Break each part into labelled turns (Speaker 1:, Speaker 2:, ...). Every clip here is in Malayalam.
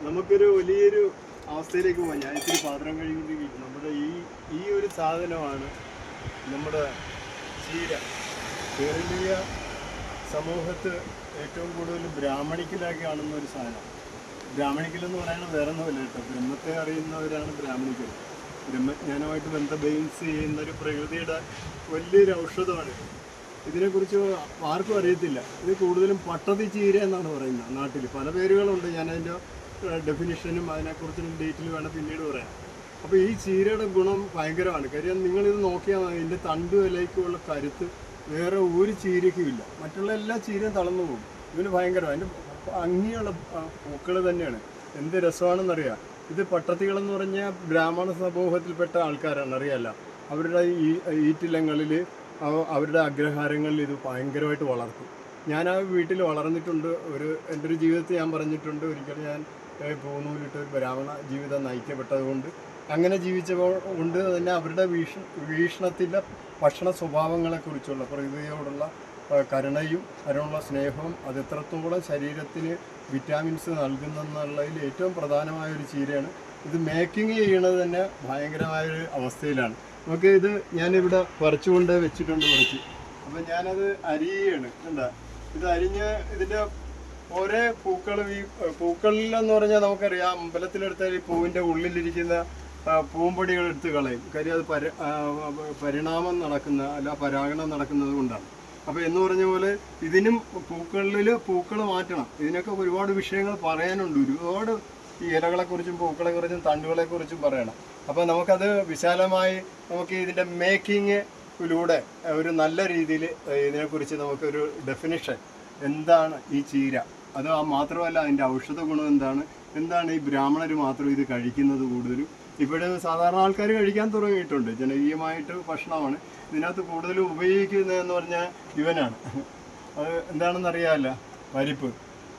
Speaker 1: നമുക്കൊരു വലിയൊരു അവസ്ഥയിലേക്ക് പോകാം. ഞാൻ ഇത്തിരി പാത്രം കഴുകിയിരിക്കും. നമ്മുടെ ഈ ഒരു സാധനമാണ് നമ്മുടെ ചീര. കേരളീയ സമൂഹത്ത് ഏറ്റവും കൂടുതൽ ബ്രാഹ്മണിക്കലാക്കി കാണുന്ന ഒരു സാധനം. ബ്രാഹ്മണിക്കലെന്ന് പറയുന്നത് വേറെ ഒന്നുമില്ല കേട്ടോ, ബ്രഹ്മത്തെ അറിയുന്നവരാണ് ബ്രാഹ്മണിക്കൽ. ബ്രഹ്മജ്ഞാനമായിട്ട് ബേസ് ചെയ്യുന്ന ഒരു പ്രകൃതിയുടെ വലിയൊരു ഔഷധമാണ്. ഇതിനെക്കുറിച്ച് ആർക്കും അറിയത്തില്ല. ഇത് കൂടുതലും പട്ടതി ചീര എന്നാണ് പറയുന്നത് നാട്ടിൽ. പല പേരുകളുണ്ട്. ഞാനതിൻ്റെ ഡെഫിനിഷനും അതിനെക്കുറിച്ചും ഡീറ്റെയിൽ വേണം പിന്നീട് പറയാം. അപ്പോൾ ഈ ചീരയുടെ ഗുണം ഭയങ്കരമാണ്. കാര്യം നിങ്ങളിത് നോക്കിയാൽ മതി, ഇതിൻ്റെ തണ്ടു ഇലയ്ക്കുള്ള കരുത്ത് വേറെ ഒരു ചീരയ്ക്കും ഇല്ല. മറ്റുള്ള എല്ലാ ചീരയും തളർന്നു പോകും. ഇതിന് ഭയങ്കരമാണ്. അതിൻ്റെ ഭംഗിയുള്ള പൂക്കൾ തന്നെയാണ്. എന്ത് രസമാണെന്നറിയാം. ഇത് പട്ടത്തികളെന്ന് പറഞ്ഞാൽ ബ്രാഹ്മണ സമൂഹത്തിൽപ്പെട്ട ആൾക്കാരാണ്, അറിയാമല്ല. അവരുടെ ഈറ്റിലങ്ങളിൽ അവരുടെ അഗ്രഹാരങ്ങളിൽ ഇത് ഭയങ്കരമായിട്ട് വളർത്തും. ഞാൻ ആ വീട്ടിൽ വളർന്നിട്ടുണ്ട്. എൻ്റെ ഒരു ജീവിതത്തിൽ ഞാൻ പറഞ്ഞിട്ടുണ്ട്, ഒരിക്കൽ ഞാൻ പൂനൂലിട്ട് ഒരു ബ്രാഹ്മണ ജീവിതം നയിക്കപ്പെട്ടത് കൊണ്ട് അങ്ങനെ ജീവിച്ചപ്പോൾ കൊണ്ട് തന്നെ അവരുടെ വീക്ഷണത്തിൻ്റെ ഭക്ഷണ സ്വഭാവങ്ങളെക്കുറിച്ചുള്ള പ്രകൃതിയോടുള്ള കരുണയും അതിനുള്ള സ്നേഹവും അത് എത്രത്തോളം ശരീരത്തിന് വിറ്റാമിൻസ് നൽകുന്നെന്നുള്ളതിൽ ഏറ്റവും പ്രധാനമായൊരു ചീരയാണ്. ഇത് മേക്കിംഗ് ചെയ്യണത് തന്നെ ഭയങ്കരമായൊരു അവസ്ഥയിലാണ്. നമുക്ക് ഇത് ഞാനിവിടെ പറിച്ചുകൊണ്ട് വെച്ചിട്ടുണ്ട് കുറച്ച്. അപ്പം ഞാനത് അരിയാണ്. എന്താ ഇത് അരിഞ്ഞ് ഇതിൻ്റെ ഓരോ പൂക്കളും, ഈ പൂക്കളിലെന്ന് പറഞ്ഞാൽ നമുക്കറിയാം, അമ്പലത്തിലെടുത്താൽ ഈ പൂവിൻ്റെ ഉള്ളിലിരിക്കുന്ന പൂമ്പൊടികൾ എടുത്ത് കളയും. കാര്യം അത് പരിണാമം നടക്കുന്ന അല്ല പരാഗണം നടക്കുന്നത് കൊണ്ടാണ്. അപ്പോൾ എന്ന് പറഞ്ഞ പോലെ ഇതിനും പൂക്കൾ മാറ്റണം. ഇതിനൊക്കെ ഒരുപാട് വിഷയങ്ങൾ പറയാനുണ്ട്. ഒരുപാട് ഈ ഇലകളെക്കുറിച്ചും പൂക്കളെക്കുറിച്ചും തണ്ടുകളെക്കുറിച്ചും പറയണം. അപ്പോൾ നമുക്കത് വിശാലമായി നമുക്ക് ഇതിൻ്റെ മേക്കിങ്ങിലൂടെ ഒരു നല്ല രീതിയിൽ ഇതിനെക്കുറിച്ച് നമുക്കൊരു ഡെഫിനിഷൻ, എന്താണ് ഈ ചീര, അത് മാത്രമല്ല അതിൻ്റെ ഔഷധ ഗുണം എന്താണ് ഈ ബ്രാഹ്മണർ മാത്രം ഇത് കഴിക്കുന്നത് കൂടുതലും. ഇവിടെ സാധാരണ ആൾക്കാർ കഴിക്കാൻ തുടങ്ങിയിട്ടുണ്ട്. ജനകീയമായിട്ട് ഭക്ഷണമാണ്. ഇതിനകത്ത് കൂടുതലും ഉപയോഗിക്കുന്നതെന്ന് പറഞ്ഞാൽ ഇവനാണ്. അത് എന്താണെന്നറിയാമല്ല, പരിപ്പ്.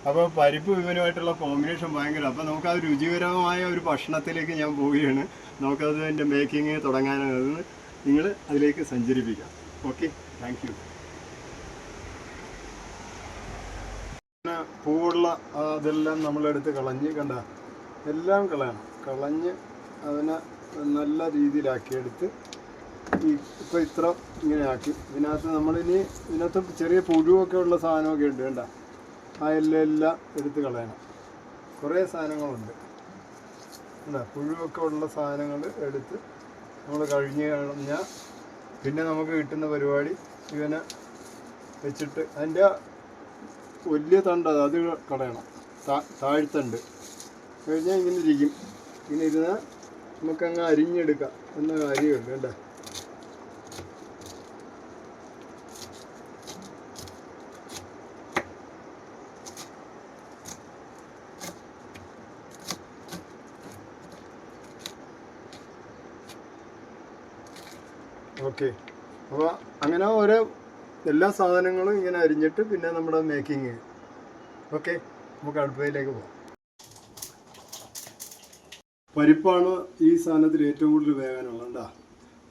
Speaker 1: അപ്പോൾ പരിപ്പ് ഇവനുമായിട്ടുള്ള കോമ്പിനേഷൻ ഭയങ്കര. അപ്പോൾ നമുക്കത് രുചികരമായ ഒരു ഭക്ഷണത്തിലേക്ക് ഞാൻ പോവുകയാണ്. നമുക്കത് അതിൻ്റെ മേക്കിങ് തുടങ്ങാനാണ്. നിങ്ങൾ അതിലേക്ക് സഞ്ചരിപ്പിക്കാം. Okay, thank you. പൂവുള്ള അതെല്ലാം നമ്മളെടുത്ത് കളഞ്ഞ് കണ്ട എല്ലാം കളഞ്ഞ് അതിനെ നല്ല രീതിയിലാക്കിയെടുത്ത് ഇപ്പോൾ ഇത്ര ഇങ്ങനെ ആക്കി. ഇതിനകത്ത് ഇതിനകത്ത് ചെറിയ പുഴുവൊക്കെ ഉള്ള സാധനമൊക്കെ ഉണ്ട്. കണ്ട ആ എല്ലാം എടുത്ത് കളയണം. കുറേ സാധനങ്ങളുണ്ട്. എന്താ പുഴുവൊക്കെ ഉള്ള സാധനങ്ങൾ എടുത്ത് നമ്മൾ കഴിഞ്ഞ് കഴിഞ്ഞാൽ പിന്നെ നമുക്ക് കിട്ടുന്ന പരിപാടി ഇവനെ വെച്ചിട്ട് അതിൻ്റെ വലിയ തണ്ട് അത് കളയണം. താഴ്ത്തണ്ട് കഴിഞ്ഞാൽ ഇങ്ങനെ ഇരിക്കും. ഇങ്ങനെ ഇരുന്നാൽ നമുക്കങ്ങ് അരിഞ്ഞെടുക്കാം എന്ന കാര്യമുണ്ട്. കേട്ടോ, ഓക്കെ. അപ്പോൾ അങ്ങനെ ഓരോ എല്ലാ സാധനങ്ങളും ഇങ്ങനെ അരിഞ്ഞിട്ട് പിന്നെ നമ്മുടെ മേക്കിങ്. ഓക്കെ, നമുക്ക് അടുപ്പയിലേക്ക് പോകാം. പരിപ്പാണ് ഈ സാധനത്തിൽ ഏറ്റവും കൂടുതൽ വേകാനുള്ളത്. എന്താ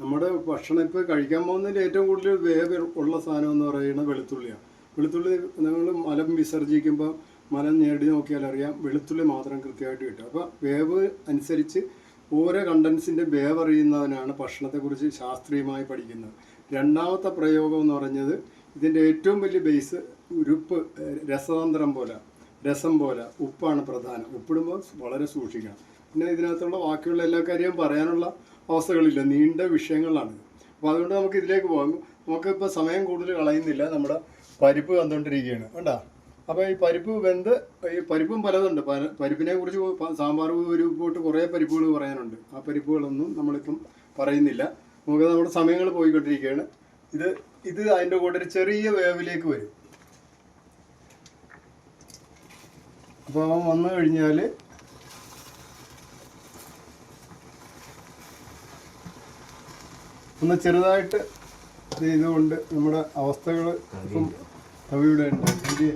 Speaker 1: നമ്മുടെ ഭക്ഷണം ഇപ്പോൾ കഴിക്കാൻ പോകുന്നതിൽ ഏറ്റവും കൂടുതൽ വേവ് ഉള്ള സാധനം എന്ന് പറയുന്നത് വെളുത്തുള്ളിയാണ്. വെളുത്തുള്ളി നിങ്ങൾ മലം വിസർജിക്കുമ്പോൾ മലം നേടി നോക്കിയാൽ അറിയാം, വെളുത്തുള്ളി മാത്രം കൃത്യമായിട്ട് കിട്ടും. അപ്പോൾ വേവ് അനുസരിച്ച് ഓരോ കണ്ടൻസിൻ്റെ വേവ് അറിയുന്നവനാണ് ഭക്ഷണത്തെക്കുറിച്ച് ശാസ്ത്രീയമായി പഠിക്കുന്നത്. രണ്ടാമത്തെ പ്രയോഗം എന്ന് പറഞ്ഞത് ഇതിൻ്റെ ഏറ്റവും വലിയ ബേസ് ഉരുപ്പ്, രസതന്ത്രം പോലെ, രസം പോലെ ഉപ്പാണ് പ്രധാനം. ഉപ്പിടുമ്പോൾ വളരെ സൂക്ഷിക്കണം. പിന്നെ ഇതിനകത്തുള്ള ബാക്കിയുള്ള എല്ലാ കാര്യവും പറയാനുള്ള അവസ്ഥകളില്ല, നീണ്ട വിഷയങ്ങളാണ്. അപ്പോൾ അതുകൊണ്ട് നമുക്ക് ഇതിലേക്ക് പോകാം. നമുക്കിപ്പോൾ സമയം കൂടുതൽ കളയുന്നില്ല. നമ്മുടെ പരിപ്പ് വന്നുകൊണ്ടിരിക്കുകയാണ്. വേണ്ട, അപ്പോൾ ഈ പരിപ്പ് വെന്ത്, ഈ പരിപ്പും പലതുണ്ട്. പരിപ്പിനെ കുറിച്ച് സാമ്പാർ ഒരു പോട്ട് കുറേ പരിപ്പുകൾ പറയാനുണ്ട്. ആ പരിപ്പുകളൊന്നും നമ്മളിപ്പം പറയുന്നില്ല. നമുക്ക് നമ്മുടെ സമയങ്ങൾ പോയിക്കൊണ്ടിരിക്കുകയാണ്. ഇത് അതിൻ്റെ കൂടെ ഒരു ചെറിയ വേവിലേക്ക് വരും. അപ്പോൾ അവൻ വന്നു കഴിഞ്ഞാൽ ഒന്ന് ചെറുതായിട്ട് ഇതുകൊണ്ട് നമ്മുടെ അവസ്ഥകൾ ഇപ്പം തവിയുടെ ഉണ്ട്.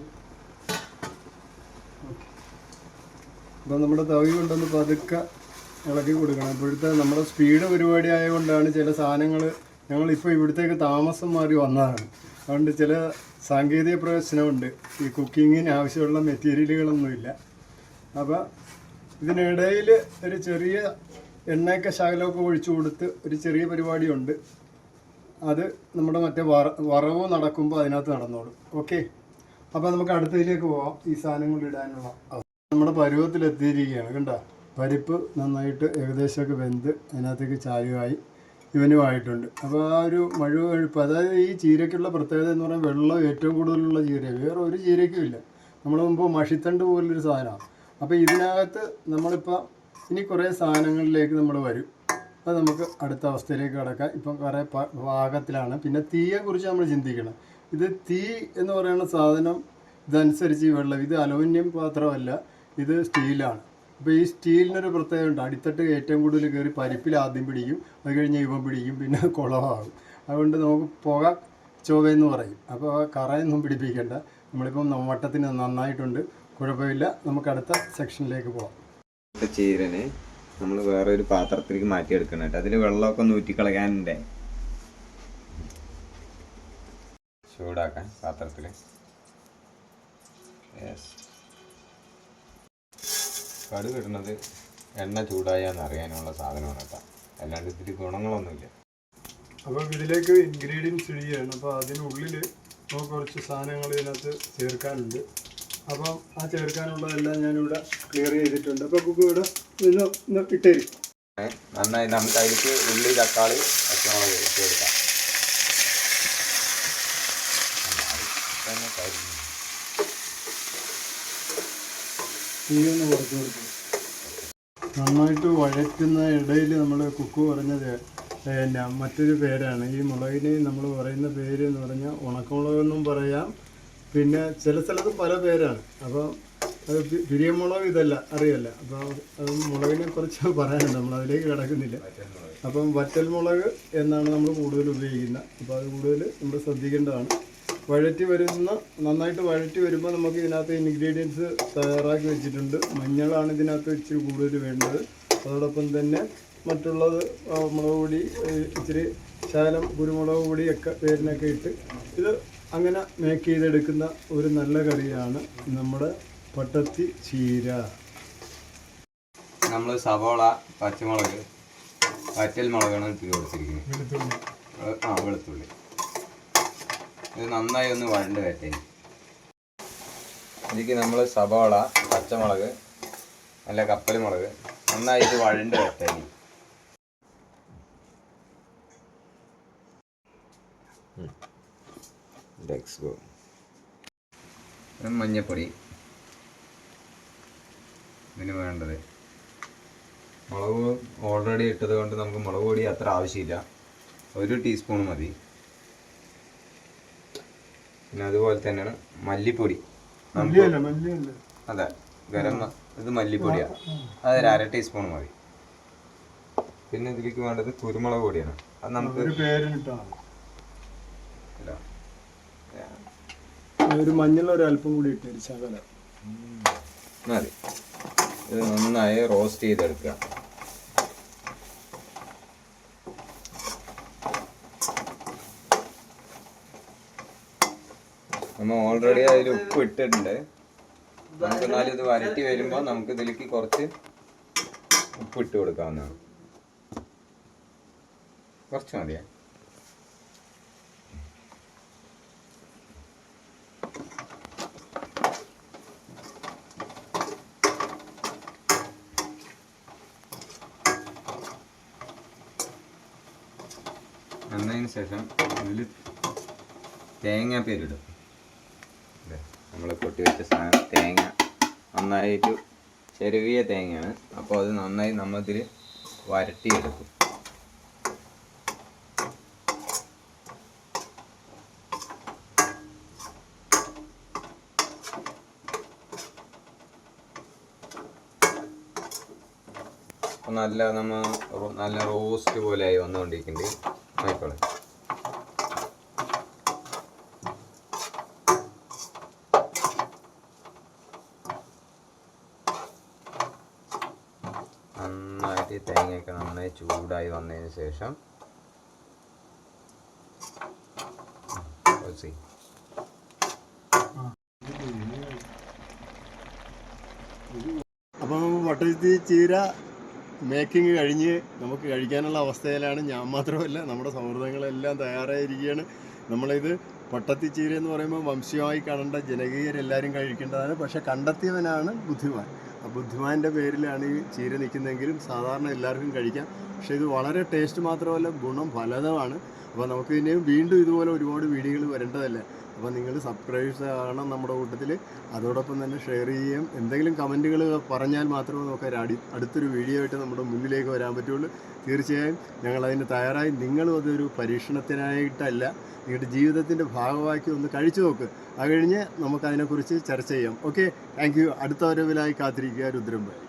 Speaker 1: അപ്പം നമ്മുടെ തവി കൊണ്ടൊന്ന് പതുക്കെ ഇളക്കി കൊടുക്കണം. ഇപ്പോഴത്തെ നമ്മുടെ സ്പീഡ് പരിപാടി ആയതുകൊണ്ടാണ് ചില സാധനങ്ങൾ ഞങ്ങളിപ്പോൾ ഇവിടത്തേക്ക് താമസം മാറി വന്നതാണ്. അതുകൊണ്ട് ചില സാങ്കേതിക പ്രശ്നമുണ്ട്. ഈ കുക്കിങ്ങിന് ആവശ്യമുള്ള മെറ്റീരിയലുകളൊന്നുമില്ല. അപ്പോൾ ഇതിനിടയിൽ ഒരു ചെറിയ എണ്ണയൊക്കെ ശകലമൊക്കെ ഒഴിച്ചു കൊടുത്ത് ഒരു ചെറിയ പരിപാടിയുണ്ട്. അത് നമ്മുടെ മറ്റേ വറവ് നടക്കുമ്പോൾ അതിനകത്ത് നടന്നോളും. ഓക്കെ, അപ്പോൾ നമുക്ക് അടുത്തതിലേക്ക് പോവാം. ഈ സാധനങ്ങൾ ഇടാനുള്ള നമ്മുടെ പരുവത്തിലെത്തിയിരിക്കുകയാണ്. കണ്ടോ, പരിപ്പ് നന്നായിട്ട് ഏകദേശമൊക്കെ വെന്ത് അതിനകത്തേക്ക് ചായമായി ഇവനുമായിട്ടുണ്ട്. അപ്പോൾ ആ ഒരു മഴുവഴുപ്പ്, അതായത് ഈ ചീരയ്ക്കുള്ള പ്രത്യേകത എന്ന് പറയുന്നത് വെള്ളം ഏറ്റവും കൂടുതലുള്ള ചീരയാണ്. വേറെ ഒരു ചീരയ്ക്കും ഇല്ല. നമ്മൾ മുമ്പ് മഷിത്തണ്ട് പോലൊരു സാധനമാണ്. അപ്പോൾ ഇതിനകത്ത് നമ്മളിപ്പോൾ ഇനി കുറേ സാധനങ്ങളിലേക്ക് നമ്മൾ വരും. അത് നമുക്ക് അടുത്ത അവസ്ഥയിലേക്ക് കടക്കാം. ഇപ്പം കുറേ പാകത്തിലാണ്. പിന്നെ തീയെക്കുറിച്ച് നമ്മൾ ചിന്തിക്കണം. ഇത് തീ എന്ന് പറയുന്ന സാധനം ഇതനുസരിച്ച് ഈ വെള്ളം, ഇത് അലുമിനിയം പാത്രമല്ല, ഇത് സ്റ്റീലാണ്. അപ്പോൾ ഈ സ്റ്റീലിനൊരു പ്രത്യേകത ഉണ്ട്. അടിത്തട്ട് ഏറ്റവും കൂടുതൽ കയറി പരിപ്പിൽ ആദ്യം പിടിക്കും, അത് കഴിഞ്ഞ് ഇവൻ പിടിക്കും, പിന്നെ കുളമാകും. അതുകൊണ്ട് നമുക്ക് പുക ചൊവ്വയെന്ന് പറയും. അപ്പോൾ ആ കറയൊന്നും പിടിപ്പിക്കേണ്ട. നമ്മളിപ്പം വട്ടത്തിന് നന്നായിട്ടുണ്ട്, കുഴപ്പമില്ല. നമുക്ക് അടുത്ത സെക്ഷനിലേക്ക് പോകാം.
Speaker 2: ചീരനെ നമ്മൾ വേറെ ഒരു പാത്രത്തിലേക്ക് മാറ്റിയെടുക്കണം കേട്ടോ. അതിൽ വെള്ളമൊക്കെ ഒന്ന് ഊറ്റിക്കളയാനുണ്ടേ. ചൂടാക്കാൻ പാത്രത്തിൽ. കടുക് ഇടുന്നത് എണ്ണ ചൂടായാന്ന് അറിയാനുള്ള സാധനമാണ് കേട്ടോ. അല്ലാണ്ട് ഇതിൽ ഗുണങ്ങളൊന്നുമില്ല.
Speaker 1: അപ്പോൾ ഇതിലേക്ക് ഇൻഗ്രീഡിയൻസ് ഇടുകയാണ്. അപ്പോൾ അതിനുള്ളിൽ നമുക്ക് കുറച്ച് സാധനങ്ങൾ ഇതിനകത്ത് ചേർക്കാനുണ്ട്. അപ്പം ആ ചേർക്കാനുള്ളതെല്ലാം ഞാനിവിടെ ക്ലിയർ ചെയ്തിട്ടുണ്ട്. അപ്പോൾ കുക്ക് ഇവിടെ നിന്ന് ഇട്ടേരും.
Speaker 2: നന്നായി നമുക്ക് അതിലേക്ക് ഉള്ളി, തക്കാളി, പച്ചമുളക് ഇട്ട് കൊടുക്കാം.
Speaker 1: തീയൊന്ന് കുറച്ച് കൊടുക്കും. നന്നായിട്ട് വഴറ്റുന്ന ഇടയിൽ നമ്മൾ കുക്ക് പറഞ്ഞത് പിന്നെ മറ്റൊരു പേരാണ്. ഈ മുളകിന് നമ്മൾ പറയുന്ന പേര് എന്ന് പറഞ്ഞാൽ ഉണക്കമുളകെന്നും പറയാം. പിന്നെ ചില സ്ഥലത്ത് പല പേരാണ്. അപ്പോൾ അത് പിരിയമുളക് ഇതല്ല, അറിയല്ല. അപ്പോൾ അത് മുളകിനെ കുറിച്ച് പറയാനുണ്ട്, നമ്മൾ അതിലേക്ക് കിടക്കുന്നില്ല. അപ്പം വറ്റൽ മുളക് എന്നാണ് നമ്മൾ കൂടുതൽ ഉപയോഗിക്കുന്നത്. അപ്പോൾ അത് കൂടുതൽ നമ്മൾ ശ്രദ്ധിക്കേണ്ടതാണ്. നന്നായിട്ട് വഴറ്റി വരുമ്പോൾ നമുക്ക് ഇതിനകത്ത് ഇൻഗ്രീഡിയൻസ് തയ്യാറാക്കി വെച്ചിട്ടുണ്ട്. മഞ്ഞളാണ് ഇതിനകത്ത് ഇച്ചിരി കൂടുതൽ വേണ്ടത്. അതോടൊപ്പം തന്നെ മറ്റുള്ളത് മുളക് പൊടി, ഇച്ചിരി ശകലം കുരുമുളക് പൊടിയൊക്കെ പേരിനൊക്കെ ഇട്ട് ഇത് അങ്ങനെ മേക്ക് ചെയ്തെടുക്കുന്ന ഒരു നല്ല കറിയാണ് നമ്മുടെ പട്ടത്തി ചീര.
Speaker 2: നമ്മൾ സവോള, പച്ചമുളക്, വറ്റൽ മുളകാണ് ഇട്ട് കൊടുത്തിരിക്കുന്നത്. വെളുത്തുള്ളി. ഇത് നന്നായി ഒന്ന് വഴണ്ട് വരട്ടെ. ഇതിലേക്ക് നമ്മൾ സവോള, പച്ചമുളക്, നല്ല കപ്പൽ മുളക് നന്നായി ഇത് വഴണ്ട് വരട്ടെ. മഞ്ഞപ്പൊടി ഇതിന് വേണ്ടത്. മുളക് ഓൾറെഡി ഇട്ടത് കൊണ്ട് നമുക്ക് മുളക് പൊടി അത്ര ആവശ്യമില്ല, 1 ടീസ്പൂൺ മതി. പിന്നെ അതുപോലെ തന്നെയാണ് മല്ലിപ്പൊടി. അതെ, ഇത് മല്ലിപ്പൊടിയാണ്. അതൊരു 1/2 ടീസ്പൂൺ മതി. പിന്നെ ഇതിലേക്ക് വേണ്ടത് കുരുമുളക് പൊടിയാണ്. അത് നമുക്ക്
Speaker 1: ഒരു മഞ്ഞൾ ഒരല്പം കൂടി ഇട്ട് ശകലം
Speaker 2: മതി. ഇത് നന്നായി റോസ്റ്റ് ചെയ്തെടുക്കുക. നമ്മൾ ഓൾറെഡി അതിൽ ഉപ്പ് ഇട്ടിട്ടുണ്ട്. നമുക്ക് എന്നാലും ഇത് വരട്ടി വരുമ്പോൾ നമുക്ക് ഇതിലേക്ക് കുറച്ച് ഉപ്പ് ഇട്ട് കൊടുക്കാവുന്നതാണ്. കുറച്ച് മതിയേ. എന്നതിന് ശേഷം ഇതിൽ തേങ്ങാപ്പേരിടും. നമ്മൾ കൊട്ടി വെച്ച സാധനം തേങ്ങ നന്നായിട്ട് ചെറിയ തേങ്ങയാണ്. അപ്പോൾ അത് നന്നായി നമ്മളിതിൽ വരട്ടിയെടുക്കും. നല്ല റോസ്റ്റ് പോലെ ആയി വന്നുകൊണ്ടിരിക്കുന്നുണ്ട്. ആയിക്കോളെ. നന്നായിട്ട് തേങ്ങയൊക്കെ നന്നായി ചൂടായി വന്നതിന് ശേഷം
Speaker 1: പട്ടത്തി ചീര മേക്കിംഗ് കഴിഞ്ഞ് നമുക്ക് കഴിക്കാനുള്ള അവസ്ഥയിലാണ്. ഞാൻ മാത്രമല്ല, നമ്മുടെ സൗഹൃദങ്ങളെല്ലാം തയ്യാറായിരിക്കുകയാണ്. നമ്മളിത് പട്ടത്തി ചീര എന്ന് പറയുമ്പോൾ വംശീയമായി കാണേണ്ട ജനകീയരെല്ലാവരും കഴിക്കേണ്ടതാണ്. പക്ഷെ കണ്ടെത്തിയവനാണ് ബുദ്ധിമാൻ. ആ ബുദ്ധിമാൻ്റെ പേരിലാണ് ഈ ചീര നിൽക്കുന്നതെങ്കിലും സാധാരണ എല്ലാവർക്കും കഴിക്കാം. പക്ഷേ ഇത് വളരെ ടേസ്റ്റ് മാത്രമല്ല, ഗുണം ഫലതമാണ്. അപ്പോൾ നമുക്ക് ഇനിയും വീണ്ടും ഇതുപോലെ ഒരുപാട് വീഡിയോകൾ വരേണ്ടതല്ലേ. അപ്പോൾ നിങ്ങൾ സബ്സ്ക്രൈബേഴ്സ് ആകണം നമ്മുടെ കൂട്ടത്തിൽ. അതോടൊപ്പം തന്നെ ഷെയർ ചെയ്യുകയും എന്തെങ്കിലും കമൻറ്റുകൾ പറഞ്ഞാൽ മാത്രമേ നമുക്ക് അടുത്തൊരു വീഡിയോ ആയിട്ട് നമ്മുടെ മുന്നിലേക്ക് വരാൻ പറ്റുള്ളൂ. തീർച്ചയായും ഞങ്ങളതിന് തയ്യാറായി. നിങ്ങളും അതൊരു പരീക്ഷണത്തിനായിട്ടല്ല, നിങ്ങളുടെ ജീവിതത്തിൻ്റെ ഭാഗമാക്കി ഒന്ന് കഴിച്ചു നോക്ക്. അത് കഴിഞ്ഞ് നമുക്കതിനെക്കുറിച്ച് ചർച്ച ചെയ്യാം. Okay, thank U. അടുത്ത വരവിലായി കാത്തിരിക്കുക. രുദ്രൻ ഭായ്.